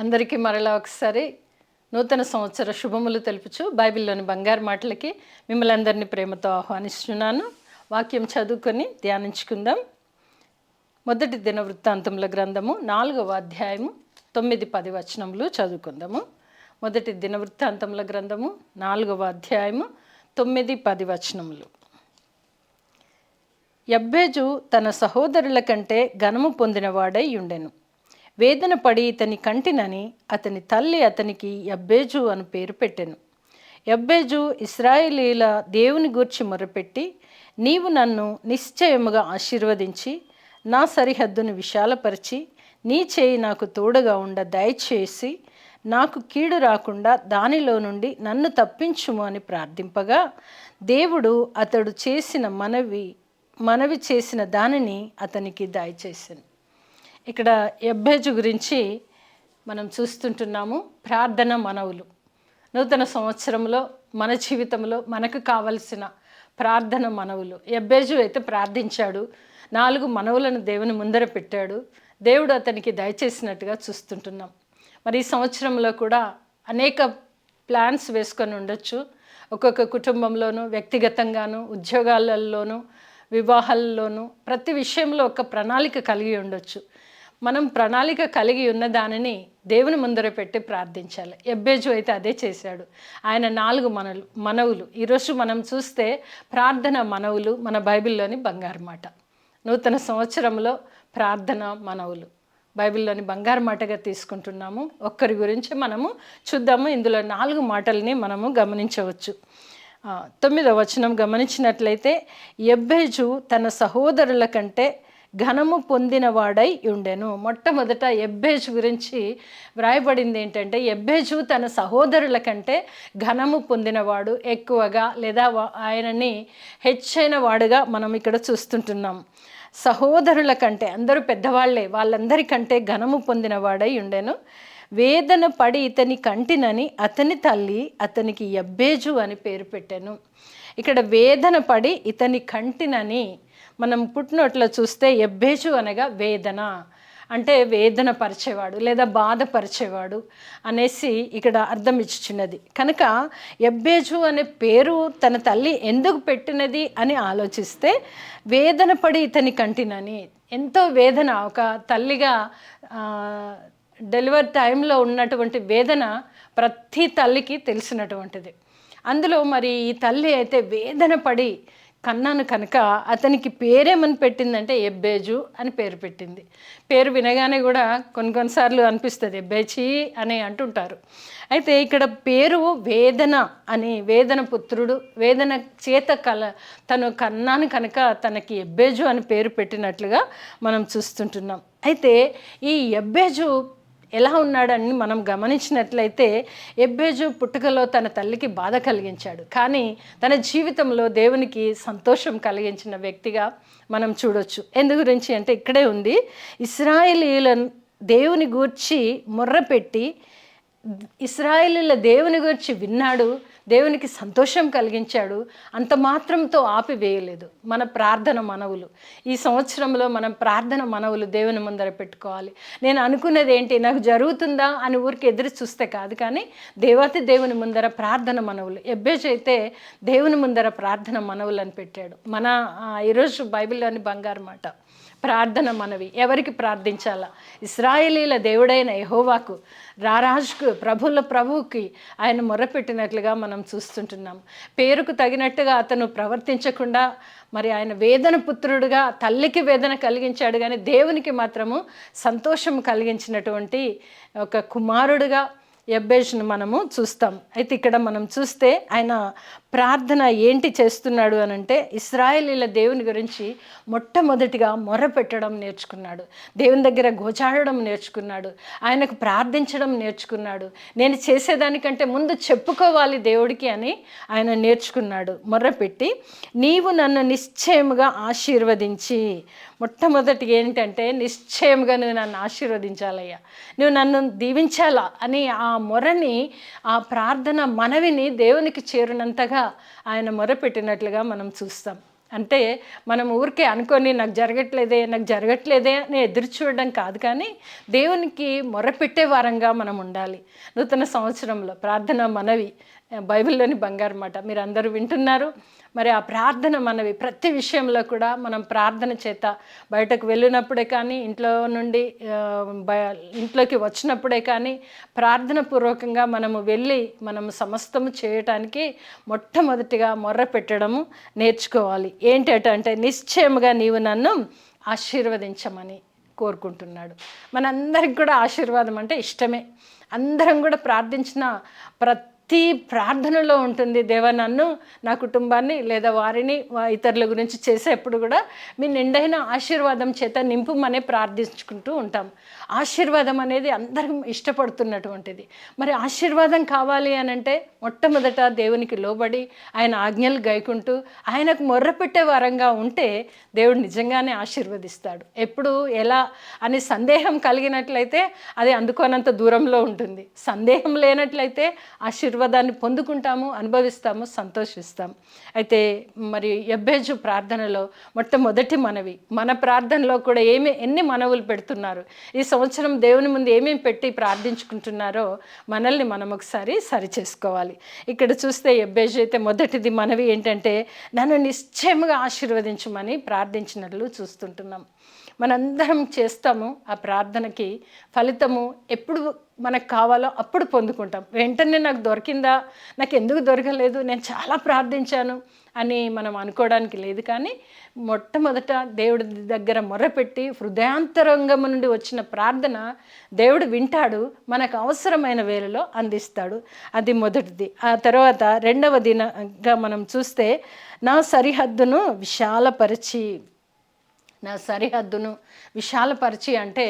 అందరికీ మరలా ఒకసారి నూతన సంవత్సర శుభములు తెలుపుచు బైబిల్లోని బంగారు మాటలకి మిమ్మల్ని అందరినీ ప్రేమతో ఆహ్వానిస్తున్నాను. వాక్యం చదువుకొని ధ్యానించుకుందాం. మొదటి దిన వృత్తాంతముల గ్రంథము 4వ అధ్యాయము 9-10 వచనములు చదువుకుందాము. మొదటి దిన వృత్తాంతముల గ్రంథము 4వ అధ్యాయము 9-10 వచనములు. యబ్బేజు తన సహోదరుల కంటే ఘనము పొందినవాడై ఉండెను. వేదన పడి ఇతని కంటినని అతని తల్లి అతనికి యబ్బేజు అని పేరు పెట్టెను. యబ్బేజు ఇశ్రాయేలీల దేవుని గూర్చి మొరపెట్టి, నీవు నన్ను నిశ్చయముగా ఆశీర్వదించి నా సరిహద్దును విశాలపరిచి నీ చేయి నాకు తోడుగా ఉండ దయచేసి నాకు కీడు రాకుండా దానిలో నుండి నన్ను తప్పించుము అని ప్రార్థింపగా, దేవుడు అతడు చేసిన మనవి చేసిన దానిని అతనికి దయచేసాను. ఇక్కడ యబ్బేజు గురించి మనం చూస్తుంటున్నాము. ప్రార్థన మనవులు. నూతన సంవత్సరంలో మన జీవితంలో మనకు కావలసిన ప్రార్థన మనవులు. యబ్బేజు అయితే ప్రార్థించాడు, 4 మనవులను దేవుని ముందర పెట్టాడు. దేవుడు అతనికి దయచేసినట్టుగా చూస్తుంటున్నాం. మరి ఈ సంవత్సరంలో కూడా అనేక ప్లాన్స్ వేసుకొని ఉండొచ్చు. ఒక్కొక్క కుటుంబంలోనూ, వ్యక్తిగతంగాను, ఉద్యోగాలలోనూ, వివాహాల్లోనూ ప్రతి విషయంలో ఒక ప్రణాళిక కలిగి ఉండొచ్చు. మనం ప్రణాళిక కలిగి ఉన్న దానిని దేవుని ముందర పెట్టి ప్రార్థించాలి. యబ్బేజు అయితే అదే చేశాడు. ఆయన 4 మనవులు. ఈరోజు మనం చూస్తే ప్రార్థన మనవులు మన బైబిల్లోని బంగారు మాట. నూతన సంవత్సరంలో ప్రార్థన మనవులు బైబిల్లోని బంగారు మాటగా తీసుకుంటున్నాము. ఒక్కరి గురించి మనము చూద్దాము. ఇందులో 4 మాటల్ని మనము గమనించవచ్చు. 9వ వచనం గమనించినట్లయితే, యబ్బేజు తన సహోదరుల కంటే ఘనము పొందినవాడై ఉండెను. మొట్టమొదట యబ్బేజు గురించి వ్రాయబడింది ఏంటంటే, యబ్బేజు తన సహోదరుల కంటే ఘనము పొందినవాడు, ఎక్కువగా లేదా ఆయనని హెచ్చైన వాడుగా మనం ఇక్కడ చూస్తుంటున్నాం. సహోదరుల కంటే, అందరూ పెద్దవాళ్లే, వాళ్ళందరికంటే ఘనము పొందినవాడై ఉండెను. వేదన పడి ఇతని కంటినని అతని తల్లి అతనికి యబ్బేజు అని పేరు పెట్టెను. ఇక్కడ వేదన పడి ఇతని కంటినని మనం పుట్టినట్లో చూస్తే యబ్బేజు అనగా వేదన అంటే వేదన పరిచేవాడు లేదా బాధపరిచేవాడు అనేసి ఇక్కడ అర్థం ఇచ్చుచున్నది. కనుక యబ్బేజు అనే పేరు తన తల్లి ఎందుకు పెట్టినది అని ఆలోచిస్తే, వేదన పడి ఇతని కంటినని, ఎంతో వేదన, ఒక తల్లిగా డెలివరీ టైంలో ఉన్నటువంటి వేదన ప్రతి తల్లికి తెలిసినటువంటిది. అందులో మరి ఈ తల్లి అయితే వేదన పడి కన్నాను కనుక అతనికి పేరేమని పెట్టిందంటే యబ్బేజు అని పేరు పెట్టింది. పేరు వినగానే కూడా కొన్నిసార్లు అనిపిస్తుంది యబ్బేచి అని అంటుంటారు. అయితే ఇక్కడ పేరు వేదన అని, వేదన పుత్రుడు, వేదన చేత తను కన్నాను కనుక తనకి యబ్బేజు అని పేరు పెట్టినట్లుగా మనం చూస్తుంటున్నాం. అయితే ఈ యబ్బేజు ఎలా ఉన్నాడని మనం గమనించినట్లయితే, యబ్బేజు పుట్టుకలో తన తల్లికి బాధ కలిగించాడు, కానీ తన జీవితంలో దేవునికి సంతోషం కలిగించిన వ్యక్తిగా మనం చూడొచ్చు. ఎందు గురించి అంటే ఇక్కడే ఉంది, ఇశ్రాయేలీయుల దేవుని గూర్చి మొర్రపెట్టి ఇశ్రాయేలీయుల దేవుని గురించి విన్నాడు, దేవునికి సంతోషం కలిగించాడు. అంత మాత్రంతో ఆపివేయలేదు. మన ప్రార్థన మనవులు ఈ సంవత్సరంలో మనం ప్రార్థన మనవులు దేవుని ముందర పెట్టుకోవాలి. నేను అనుకున్నది ఏంటి, నాకు జరుగుతుందా అని ఊరికి ఎదురు చూస్తే కాదు, కానీ దేవాతి దేవుని ముందర ప్రార్థన మనవులు. యబ్బేజు అయితే దేవుని ముందర ప్రార్థన మనవులు అని పెట్టాడు. మన ఈరోజు బైబిల్లోని బంగారు మాట ప్రార్థన మనవి. ఎవరికి ప్రార్థించాలా? ఇశ్రాయేలీల దేవుడైన యెహోవాకు, రారాజుకు, ప్రభువుల ప్రభువుకి ఆయన మొర్రపెట్టినట్లుగా మనం చూస్తుంటున్నాం. పేరుకు తగినట్టుగా అతను ప్రవర్తించకుండా మరి ఆయన వేదన పుత్రుడుగా తల్లికి వేదన కలిగించాడు, కానీ దేవునికి మాత్రము సంతోషం కలిగించినటువంటి ఒక కుమారుడుగా యబ్బేజును మనము చూస్తాం. అయితే ఇక్కడ మనం చూస్తే ఆయన ప్రార్థన ఏంటి చేస్తున్నాడు అనంటే, ఇశ్రాయేలీల దేవుని గురించి మొట్టమొదటిగా మొర్రపెట్టడం నేర్చుకున్నాడు, దేవుని దగ్గర గోచాడడం నేర్చుకున్నాడు, ఆయనకు ప్రార్థించడం నేర్చుకున్నాడు. నేను చేసేదానికంటే ముందు చెప్పుకోవాలి దేవుడికి అని ఆయన నేర్చుకున్నాడు. మొర్రపెట్టి, నీవు నన్ను నిశ్చయముగా ఆశీర్వదించి, మొట్టమొదటిగా ఏంటంటే నిశ్చయముగా నువ్వు నన్ను ఆశీర్వదించాలయ్యా, నువ్వు నన్ను దీవించాలా అని ఆ మొరని, ఆ ప్రార్థన మనవిని దేవునికి చేరినంతగా ఆయన మొరపెట్టినట్లుగా మనం చూస్తాం. అంటే మనం ఊరికే అనుకొని నాకు జరగట్లేదే అని ఎదురు చూడడం కాదు, కానీ దేవునికి మొరపెట్టే వారంగా మనం ఉండాలి. నూతన సంవత్సరంలో ప్రార్థన మనవి బైబిల్లోని బంగారు మాట మీరు అందరూ వింటున్నారు. మరి ఆ ప్రార్థన మనవి ప్రతి విషయంలో కూడా మనం ప్రార్థన చేత బయటకు వెళ్ళినప్పుడే కానీ, ఇంట్లో నుండి ఇంట్లోకి వచ్చినప్పుడే కానీ ప్రార్థన పూర్వకంగా మనము వెళ్ళి మనము సమస్తము చేయటానికి మొట్టమొదటిగా మొర్ర పెట్టడము నేర్చుకోవాలి. ఏంటంటే నిశ్చయముగా నీవు నన్ను ఆశీర్వదించమని కోరుకుంటున్నాడు. మనందరికి కూడా ఆశీర్వాదం అంటే ఇష్టమే. అందరం కూడా ప్రార్థించిన ప్రతి ప్రార్థనలో ఉంటుంది, దేవా నన్ను, నా కుటుంబాన్ని లేదా వారిని ఇతరుల గురించి చేసేప్పుడు కూడా మీ నిండైన ఆశీర్వాదం చేత నింపుమనే ప్రార్థించుకుంటూ ఉంటాం. ఆశీర్వాదం అనేది అందరం ఇష్టపడుతున్నటువంటిది. మరి ఆశీర్వాదం కావాలి అని అంటే మొట్టమొదట దేవునికి లోబడి ఆయన ఆజ్ఞలు గైకుంటూ ఆయనకు మొర్రపెట్టే వారంగా ఉంటే దేవుడు నిజంగానే ఆశీర్వదిస్తాడు. ఎప్పుడు ఎలా అని సందేహం కలిగినట్లయితే అది అందుకోనంత దూరంలో ఉంటుంది. సందేహం లేనట్లయితే ఆశీర్వాదాన్ని పొందుకుంటాము, అనుభవిస్తాము, సంతోషిస్తాం. అయితే మరి యెబ్బేజు ప్రార్థనలో మొట్టమొదటి మనవి, మన ప్రార్థనలో కూడా ఎన్ని మనవులు పెడుతున్నారు, ఈ సంవత్సరం దేవుని ముందు ఏమేమి పెట్టి ప్రార్థించుకుంటున్నారో మనల్ని మనం ఒకసారి సరి చేసుకోవాలి. ఇక్కడ చూస్తే యెబ్బేజు అయితే మొదటిది మనవి ఏంటంటే నన్ను నిశ్చయముగా ఆశీర్వదించమని ప్రార్థించినట్లు చూస్తుంటున్నాం. మనందరం చేస్తాము. ఆ ప్రార్థనకి ఫలితము ఎప్పుడు మనకు కావాలో అప్పుడు పొందుకుంటాం. వెంటనే నాకు దొరికిందా, నాకు ఎందుకు దొరకలేదు, నేను చాలా ప్రార్థించాను అని మనం అనుకోవడానికి లేదు. కానీ మొట్టమొదట దేవుడి దగ్గర మొర్రపెట్టి హృదయాంతరంగము నుండి వచ్చిన ప్రార్థన దేవుడు వింటాడు, మనకు అవసరమైన వేళలో అందిస్తాడు. అది మొదటిది. ఆ తర్వాత రెండవదిగా మనం చూస్తే నా సరిహద్దును విశాలపరిచి అంటే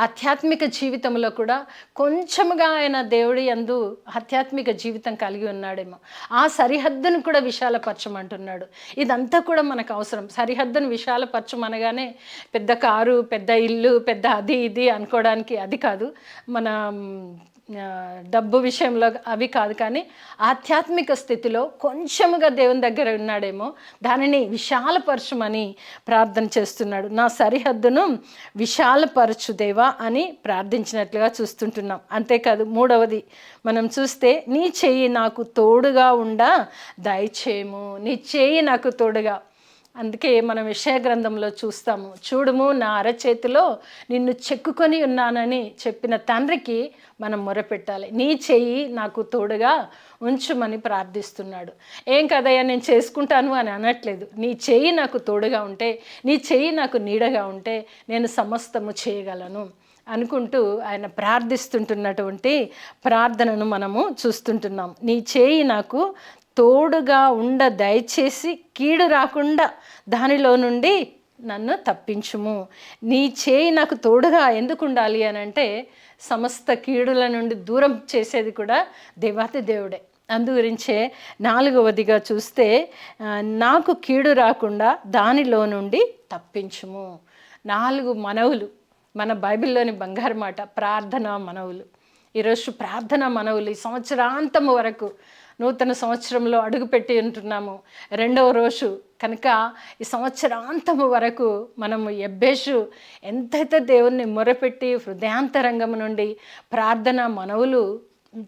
ఆధ్యాత్మిక జీవితంలో కూడా కొంచెముగా ఆయన దేవుడి యందు ఆధ్యాత్మిక జీవితం కలిగి ఉన్నాడేమో, ఆ సరిహద్దును కూడా విశాలపరచమంటున్నాడు. ఇదంతా కూడా మనకు అవసరం. సరిహద్దును విశాలపరచమనగానే పెద్ద కారు, పెద్ద ఇల్లు, పెద్ద అది ఇది అనుకోవడానికి అది కాదు, మన డబ్బు విషయంలో అవి కాదు, కానీ ఆధ్యాత్మిక స్థితిలో కొంచెముగా దేవుని దగ్గర ఉన్నాడేమో దానిని విశాలపరచుమని ప్రార్థన చేస్తున్నాడు. నా సరిహద్దును విశాలపరచు దేవా అని ప్రార్థించినట్లుగా చూస్తుంటున్నాం. అంతేకాదు మూడవది మనం చూస్తే నీ చెయ్యి నాకు తోడుగా దయచేయము, నీ చెయ్యి నాకు తోడుగా. అందుకే మనం యెషయా గ్రంథంలో చూస్తాము, చూడుము నా అరచేతిలో నిన్ను చెక్కుకొని ఉన్నానని చెప్పిన తండ్రికి మనం మొరపెట్టాలి. నీ చెయ్యి నాకు తోడుగా ఉంచుమని ప్రార్థిస్తున్నాడు. ఏం కదయ్యా నేను చేసుకుంటాను అని అనట్లేదు. నీ చెయ్యి నాకు తోడుగా ఉంటే, నీ చెయ్యి నాకు నీడగా ఉంటే నేను సమస్తము చేయగలను అనుకుంటూ ఆయన ప్రార్థిస్తుంటున్నటువంటి ప్రార్థనను మనము చూస్తుంటున్నాం. నీ చేయి నాకు తోడుగా దయచేసి కీడు రాకుండా దానిలో నుండి నన్ను తప్పించుము. నీ చేయి నాకు తోడుగా ఎందుకు ఉండాలి అని అంటే సమస్త కీడుల నుండి దూరం చేసేది కూడా దేవాతి దేవుడే. అందుగురించే నాలుగవదిగా చూస్తే నాకు కీడు రాకుండా దానిలో నుండి తప్పించుము. 4 మనవులు మన బైబిల్లోని బంగారు మాట, ప్రార్థనా మనవులు. ఈరోజు ప్రార్థనా మనవులు ఈ సంవత్సరాంతము వరకు నూతన సంవత్సరంలో అడుగుపెట్టి ఉంటున్నాము, 2వ రోజు కనుక ఈ సంవత్సరాంతము వరకు మనము యెబ్బేజు ఎంతైతే దేవుణ్ణి మొరపెట్టి హృదయాంతరంగం నుండి ప్రార్థన మనవులు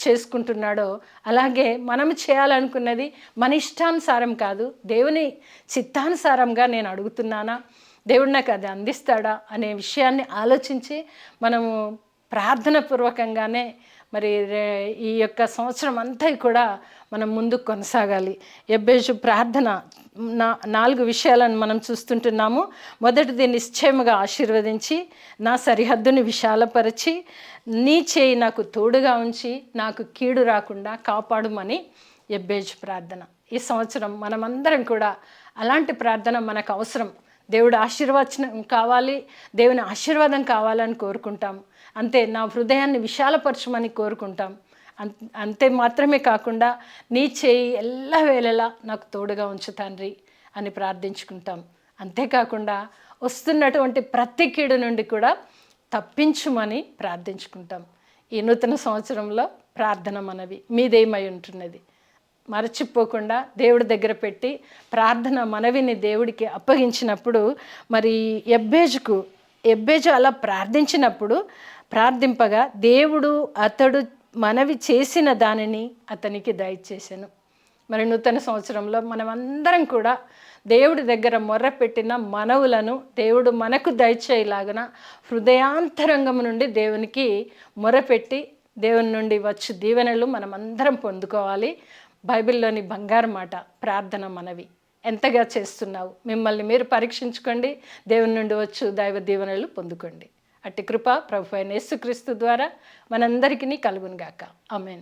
చేసుకుంటున్నాడో అలాగే మనము చేయాలనుకున్నది మన ఇష్టానుసారం కాదు, దేవుని చిత్తానుసారంగా నేను అడుగుతున్నానా, దేవుడు నాకు అది అందిస్తాడా అనే విషయాన్ని ఆలోచించి మనము ప్రార్థన పూర్వకంగానే మరి ఈ యొక్క సంవత్సరం అంతా కూడా మనం ముందుకు కొనసాగాలి. యెబ్బేజు ప్రార్థన 4 విషయాలను మనం చూస్తుంటున్నాము. మొదటిది నిశ్చయముగా ఆశీర్వదించి, నా సరిహద్దుని విశాలపరిచి, నీ చేయి నాకు తోడుగా ఉంచి, నాకు కీడు రాకుండా కాపాడుమని యెబ్బేజు ప్రార్థన. ఈ సంవత్సరం మనమందరం కూడా అలాంటి ప్రార్థన మనకు అవసరం. దేవుడు ఆశీర్వచనం కావాలి, దేవుని ఆశీర్వాదం కావాలని కోరుకుంటాం. అంతే, నా హృదయాన్ని విశాలపరచమని కోరుకుంటాం. అంతే మాత్రమే కాకుండా నీ చేయి ఎల్లవేళలా నాకు తోడుగా ఉంచు తండ్రి అని ప్రార్థించుకుంటాం. అంతేకాకుండా వస్తున్నటువంటి ప్రతి కీడు నుండి కూడా తప్పించుమని ప్రార్థించుకుంటాం. ఈ నూతన సంవత్సరంలో ప్రార్థన మనవి మీదేమై ఉంటున్నది? మరచిపోకుండా దేవుడి దగ్గర పెట్టి ప్రార్థన మనవిని దేవుడికి అప్పగించినప్పుడు మరి ఎబ్బేజు అలా ప్రార్థింపగా దేవుడు అతడు మనవి చేసిన దానిని అతనికి దయచేసాను. మరి నూతన సంవత్సరంలో మనమందరం కూడా దేవుడి దగ్గర మొర్రపెట్టిన మనవులను దేవుడు మనకు దయచేయలాగున హృదయాంతరంగం నుండి దేవునికి మొర్రపెట్టి దేవుని నుండి వచ్చు దీవెనలు మనమందరం పొందుకోవాలి. బైబిల్లోని బంగారు మాట ప్రార్థన మనవి ఎంతగా చేస్తున్నావు? మిమ్మల్ని మీరు పరీక్షించుకోండి, దేవుని నుండి వచ్చు దైవ దీవెనలు పొందుకోండి. అట్టి కృప ప్రభు అయిన యేసుక్రీస్తు ద్వారా మనందరికీ కలుగును గాక. ఆమేన్.